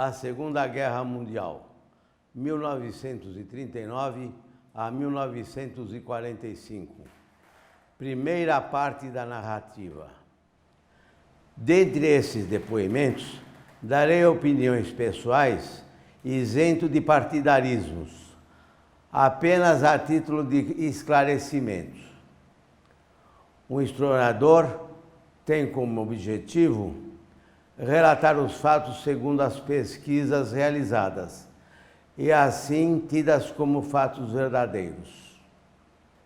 a Segunda Guerra Mundial, 1939 a 1945. Primeira parte da narrativa. Dentre esses depoimentos, darei opiniões pessoais isento de partidarismos, apenas a título de esclarecimento. O historiador tem como objetivo relatar os fatos segundo as pesquisas realizadas e assim tidas como fatos verdadeiros.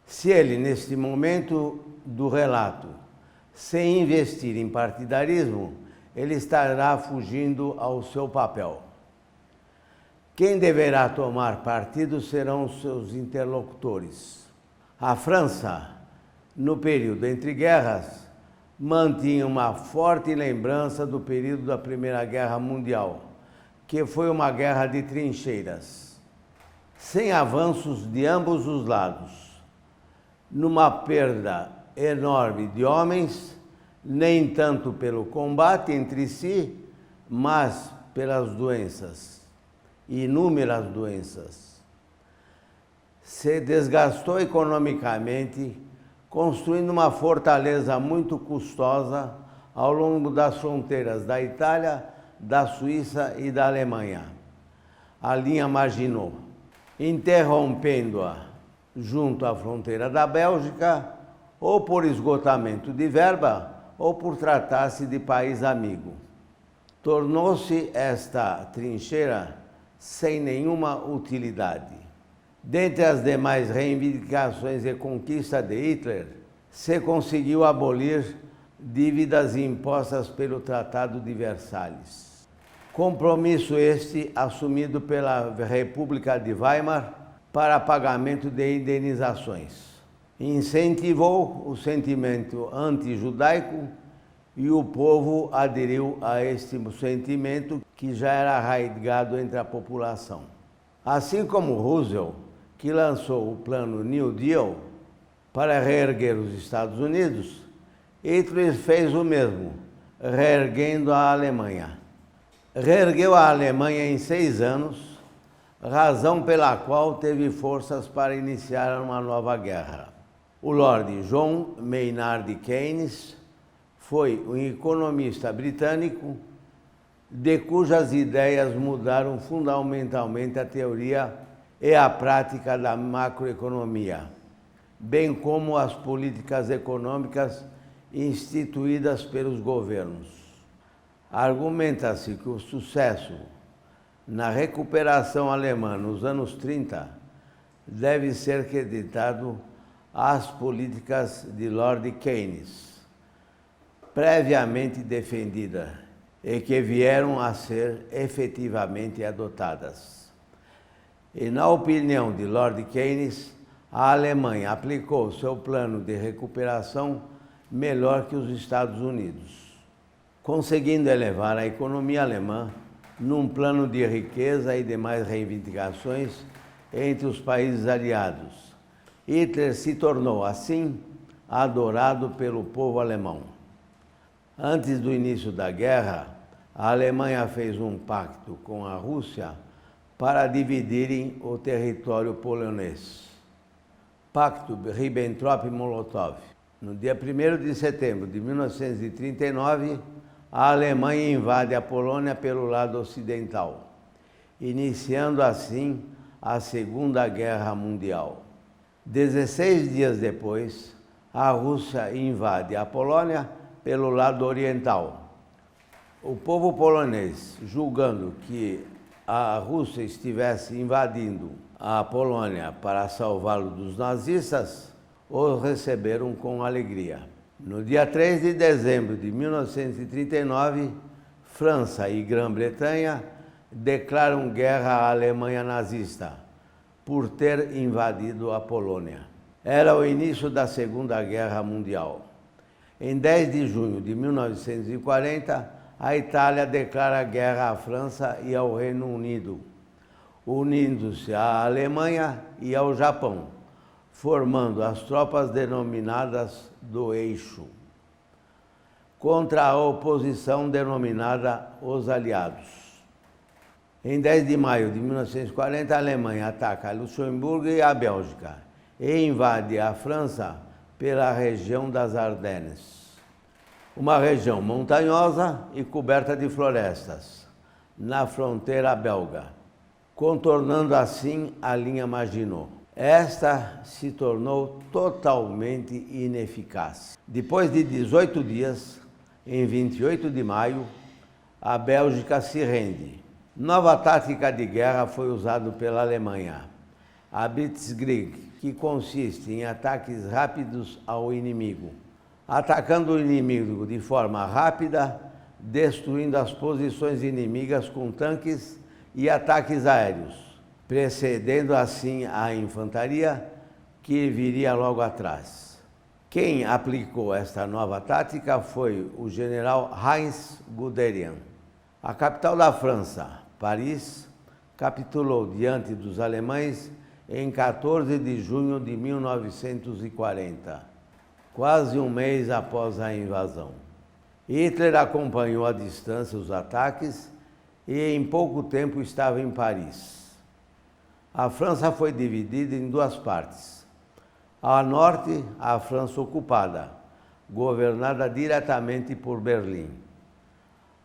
Se ele, neste momento do relato, sem investir em partidarismo, ele estará fugindo ao seu papel. Quem deverá tomar partido serão os seus interlocutores. A França, no período entre guerras, mantinha uma forte lembrança do período da Primeira Guerra Mundial, que foi uma guerra de trincheiras, sem avanços de ambos os lados, numa perda enorme de homens, nem tanto pelo combate entre si, mas pelas doenças, inúmeras doenças. Se desgastou economicamente, construindo uma fortaleza muito custosa ao longo das fronteiras da Itália, da Suíça e da Alemanha. A linha Maginot, interrompendo-a junto à fronteira da Bélgica, ou por esgotamento de verba, ou por tratar-se de país amigo. Tornou-se esta trincheira sem nenhuma utilidade. Dentre as demais reivindicações e conquistas de Hitler, se conseguiu abolir dívidas impostas pelo Tratado de Versalhes. Compromisso este assumido pela República de Weimar para pagamento de indenizações. Incentivou o sentimento anti-judaico e o povo aderiu a este sentimento que já era arraigado entre a população. Assim como Roosevelt, que lançou o plano New Deal para reerguer os Estados Unidos, Hitler fez o mesmo, reerguendo a Alemanha. Reergueu a Alemanha em 6 anos, razão pela qual teve forças para iniciar uma nova guerra. O Lord John Maynard Keynes foi um economista britânico de cujas ideias mudaram fundamentalmente a teoria e a prática da macroeconomia, bem como as políticas econômicas instituídas pelos governos. Argumenta-se que o sucesso na recuperação alemã nos anos 30 deve ser creditado às políticas de Lord Keynes, previamente defendidas e que vieram a ser efetivamente adotadas. E na opinião de Lord Keynes, a Alemanha aplicou seu plano de recuperação melhor que os Estados Unidos, conseguindo elevar a economia alemã num plano de riqueza e demais reivindicações entre os países aliados. Hitler se tornou, assim, adorado pelo povo alemão. Antes do início da guerra, a Alemanha fez um pacto com a Rússia para dividirem o território polonês. Pacto Ribbentrop-Molotov. No dia 1º de setembro de 1939, a Alemanha invade a Polônia pelo lado ocidental, iniciando assim a Segunda Guerra Mundial. 16 dias depois, a Rússia invade a Polônia pelo lado oriental. O povo polonês, julgando que a Rússia estivesse invadindo a Polônia para salvá-lo dos nazistas, os receberam com alegria. No dia 3 de dezembro de 1939, França e Grã-Bretanha declaram guerra à Alemanha nazista por ter invadido a Polônia. Era o início da Segunda Guerra Mundial. Em 10 de junho de 1940, a Itália declara guerra à França e ao Reino Unido, unindo-se à Alemanha e ao Japão, formando as tropas denominadas do Eixo, contra a oposição denominada os Aliados. Em 10 de maio de 1940, a Alemanha ataca Luxemburgo e a Bélgica e invade a França pela região das Ardennes, uma região montanhosa e coberta de florestas, na fronteira belga, contornando assim a linha Maginot. Esta se tornou totalmente ineficaz. Depois de 18 dias, em 28 de maio, a Bélgica se rende. Nova tática de guerra foi usada pela Alemanha, a Blitzkrieg, que consiste em ataques rápidos ao inimigo, atacando o inimigo de forma rápida, destruindo as posições inimigas com tanques e ataques aéreos, precedendo assim a infantaria, que viria logo atrás. Quem aplicou esta nova tática foi o general Heinz Guderian. A capital da França, Paris, capitulou diante dos alemães em 14 de junho de 1940, quase um mês após a invasão. Hitler acompanhou à distância os ataques e em pouco tempo estava em Paris. A França foi dividida em duas partes. A norte, a França ocupada, governada diretamente por Berlim.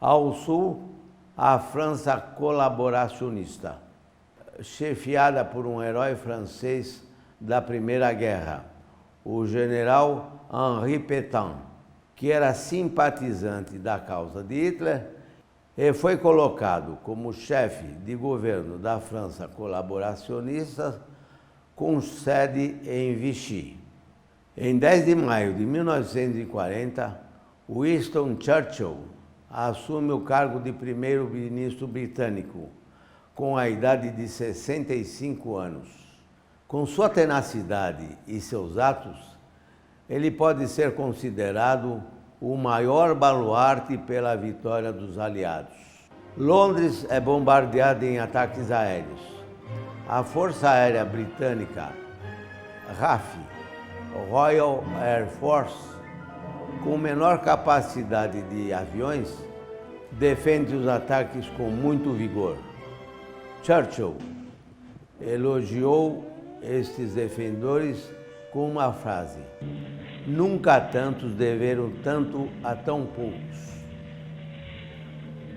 Ao sul, a França colaboracionista, chefiada por um herói francês da Primeira Guerra, o general Henri Pétain, que era simpatizante da causa de Hitler e foi colocado como chefe de governo da França colaboracionista com sede em Vichy. Em 10 de maio de 1940, Winston Churchill assume o cargo de primeiro-ministro britânico, com a idade de 65 anos. Com sua tenacidade e seus atos, ele pode ser considerado o maior baluarte pela vitória dos aliados. Londres é bombardeada em ataques aéreos. A Força Aérea Britânica, RAF, Royal Air Force, com menor capacidade de aviões, defende os ataques com muito vigor. Churchill elogiou estes defensores com uma frase: "Nunca tantos deveram tanto a tão poucos".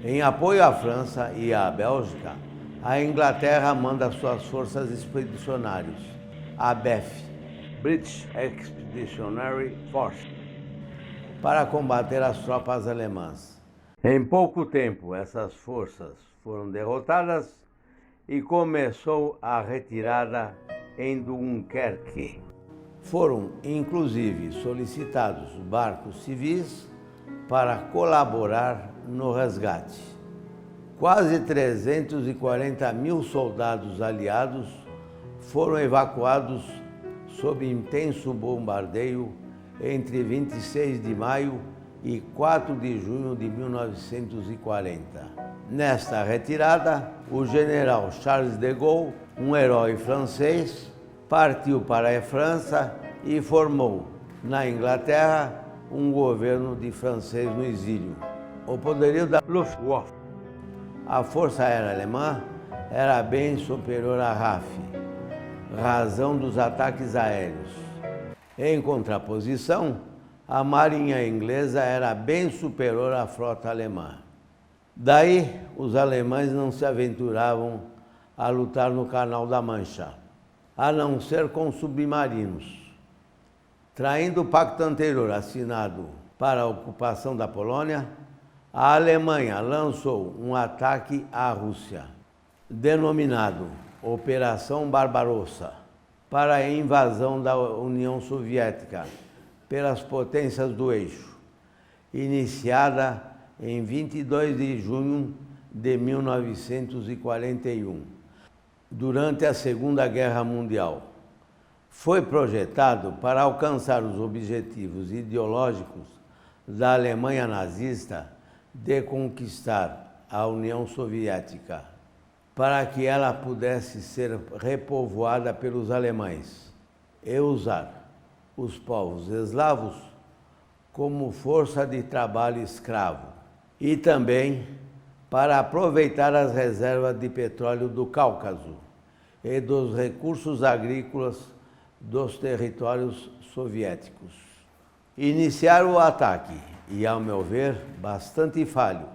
Em apoio à França e à Bélgica, a Inglaterra manda suas forças expedicionárias, a BEF, British Expeditionary Force, para combater as tropas alemãs. Em pouco tempo, essas forças foram derrotadas e começou a retirada em Dunkerque. Foram, inclusive, solicitados barcos civis para colaborar no resgate. Quase 340 mil soldados aliados foram evacuados sob intenso bombardeio entre 26 de maio e 4 de junho de 1940. Nesta retirada, o general Charles de Gaulle, um herói francês, partiu para a França e formou, na Inglaterra, um governo de francês no exílio. O poderio da Luftwaffe, a Força Aérea Alemã, era bem superior à RAF, razão dos ataques aéreos. Em contraposição, a Marinha Inglesa era bem superior à frota alemã. Daí, os alemães não se aventuravam a lutar no Canal da Mancha, a não ser com submarinos. Traindo o pacto anterior assinado para a ocupação da Polônia, a Alemanha lançou um ataque à Rússia, denominado Operação Barbarossa, para a invasão da União Soviética pelas potências do eixo, iniciada em 22 de junho de 1941, durante a Segunda Guerra Mundial. Foi projetado para alcançar os objetivos ideológicos da Alemanha nazista de conquistar a União Soviética, para que ela pudesse ser repovoada pelos alemães e usar os povos eslavos como força de trabalho escravo, e também para aproveitar as reservas de petróleo do Cáucaso e dos recursos agrícolas dos territórios soviéticos. Iniciaram o ataque e, ao meu ver, bastante falho.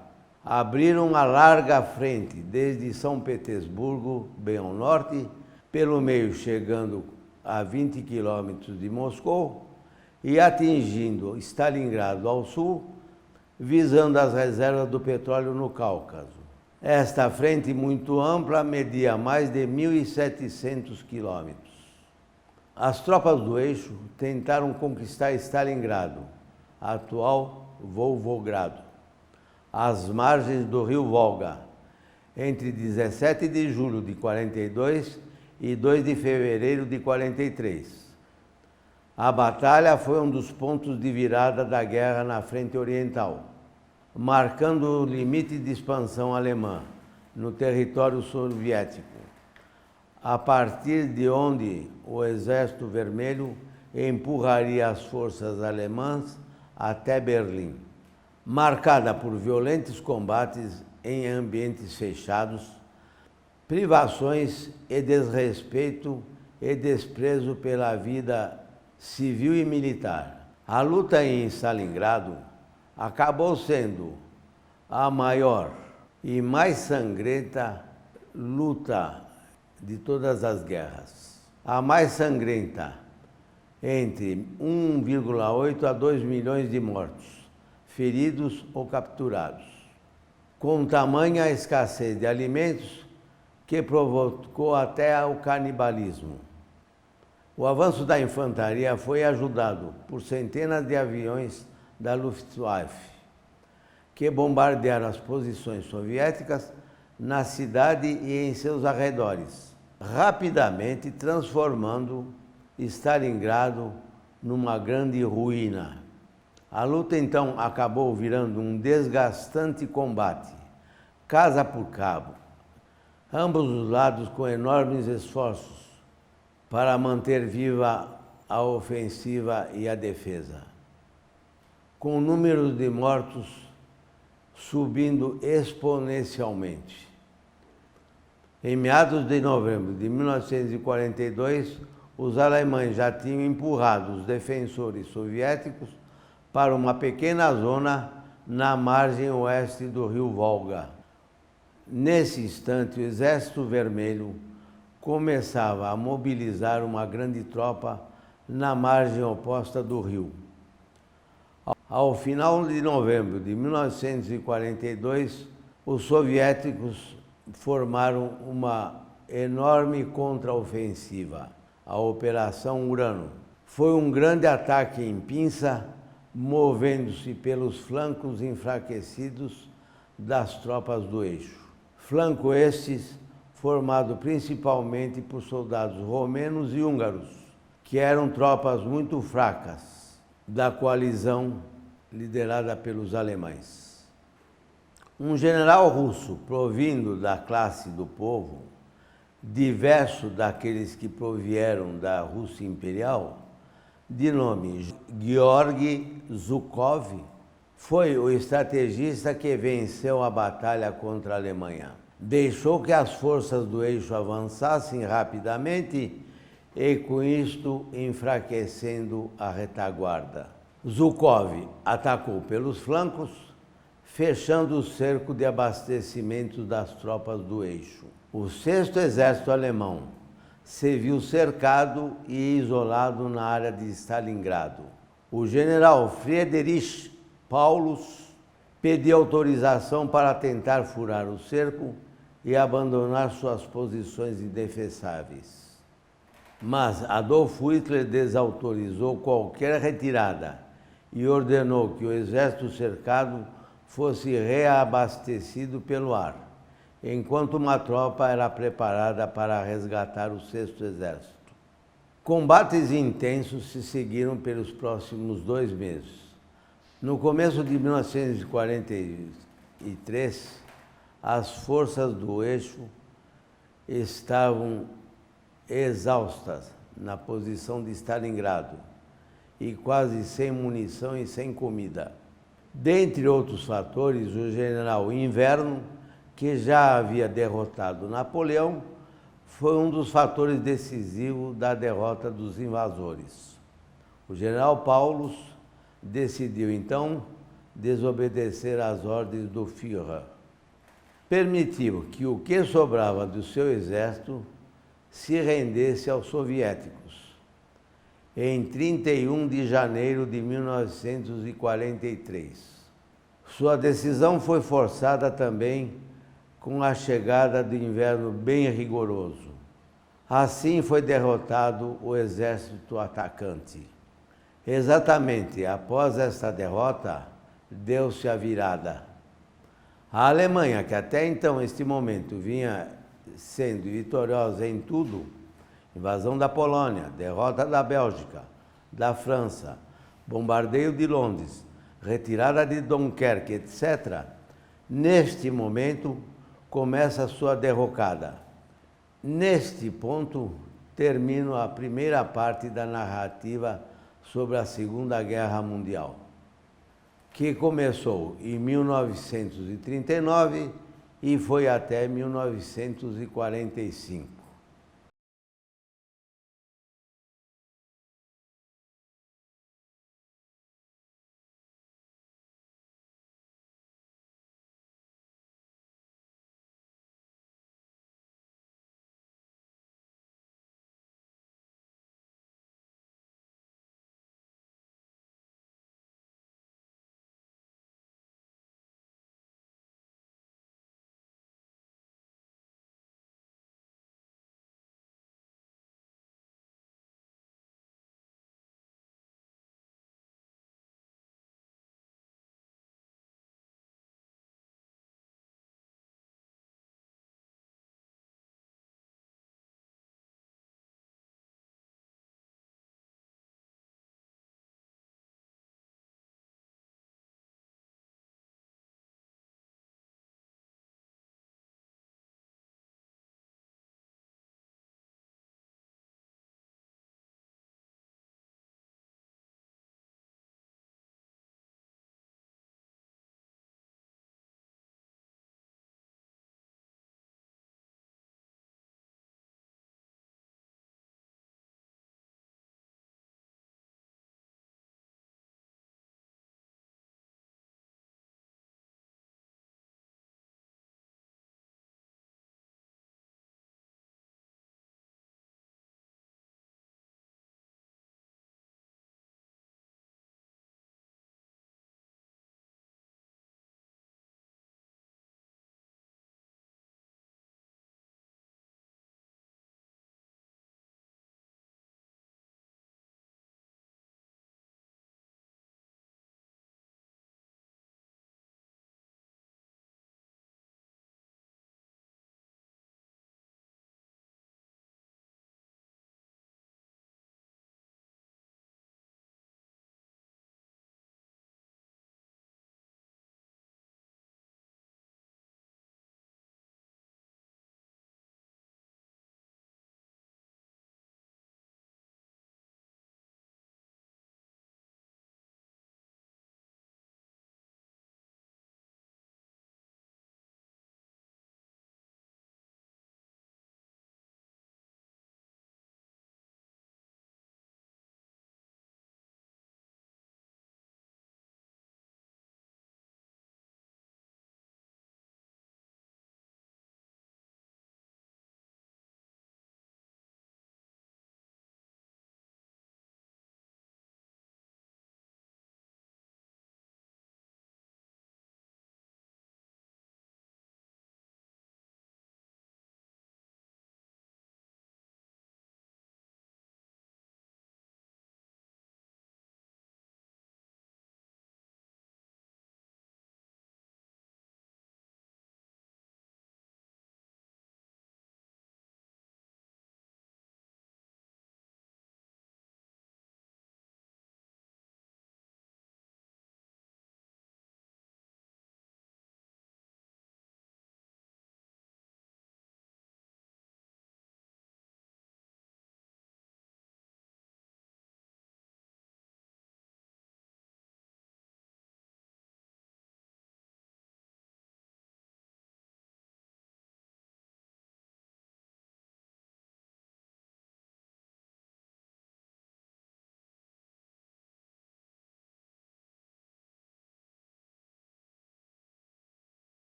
Abriram uma larga frente desde São Petersburgo, bem ao norte, pelo meio chegando a 20 quilômetros de Moscou e atingindo Stalingrado ao sul, visando as reservas do petróleo no Cáucaso. Esta frente muito ampla media mais de 1.700 quilômetros. As tropas do eixo tentaram conquistar Stalingrado, atual Volgogrado, às margens do rio Volga, entre 17 de julho de 42 e 2 de fevereiro de 43. A batalha foi um dos pontos de virada da guerra na frente oriental, marcando o limite de expansão alemã no território soviético, a partir de onde o Exército Vermelho empurraria as forças alemãs até Berlim. Marcada por violentos combates em ambientes fechados, privações e desrespeito e desprezo pela vida civil e militar. A luta em Stalingrado acabou sendo a maior e mais sangrenta luta de todas as guerras. A mais sangrenta, entre 1,8 a 2 milhões de mortos, feridos ou capturados, com tamanha escassez de alimentos que provocou até o canibalismo. O avanço da infantaria foi ajudado por centenas de aviões da Luftwaffe, que bombardearam as posições soviéticas na cidade e em seus arredores, rapidamente transformando Stalingrado numa grande ruína. A luta então acabou virando um desgastante combate, casa por cabo, ambos os lados com enormes esforços para manter viva a ofensiva e a defesa, com números de mortos subindo exponencialmente. Em meados de novembro de 1942, os alemães já tinham empurrado os defensores soviéticos para uma pequena zona na margem oeste do rio Volga. Nesse instante, o Exército Vermelho começava a mobilizar uma grande tropa na margem oposta do rio. Ao final de novembro de 1942, os soviéticos formaram uma enorme contraofensiva, a Operação Urano. Foi um grande ataque em pinça, movendo-se pelos flancos enfraquecidos das tropas do eixo. Flanco estes formado principalmente por soldados romenos e húngaros, que eram tropas muito fracas da coalizão liderada pelos alemães. Um general russo provindo da classe do povo, diverso daqueles que provieram da Rússia Imperial, de nome Georgy Zhukov, foi o estrategista que venceu a batalha contra a Alemanha. Deixou que as forças do eixo avançassem rapidamente e, com isto, enfraquecendo a retaguarda. Zhukov atacou pelos flancos, fechando o cerco de abastecimento das tropas do eixo. O 6º Exército Alemão se viu cercado e isolado na área de Stalingrado. O general Friedrich Paulus pediu autorização para tentar furar o cerco e abandonar suas posições indefensáveis. Mas Adolf Hitler desautorizou qualquer retirada e ordenou que o exército cercado fosse reabastecido pelo ar, enquanto uma tropa era preparada para resgatar o 6º Exército. Combates intensos se seguiram pelos próximos 2 meses. No começo de 1943, as forças do eixo estavam exaustas na posição de Stalingrado e quase sem munição e sem comida. Dentre outros fatores, o general Inverno que já havia derrotado Napoleão, foi um dos fatores decisivos da derrota dos invasores. O general Paulus decidiu, então, desobedecer às ordens do Führer. Permitiu que o que sobrava do seu exército se rendesse aos soviéticos. Em 31 de janeiro de 1943. Sua decisão foi forçada também com a chegada do inverno bem rigoroso. Assim foi derrotado o exército atacante. Exatamente após esta derrota, deu-se a virada. A Alemanha, que até então, este momento, vinha sendo vitoriosa em tudo, invasão da Polônia, derrota da Bélgica, da França, bombardeio de Londres, retirada de Dunkerque, etc., neste momento começa a sua derrocada. Neste ponto, termino a primeira parte da narrativa sobre a Segunda Guerra Mundial, que começou em 1939 e foi até 1945.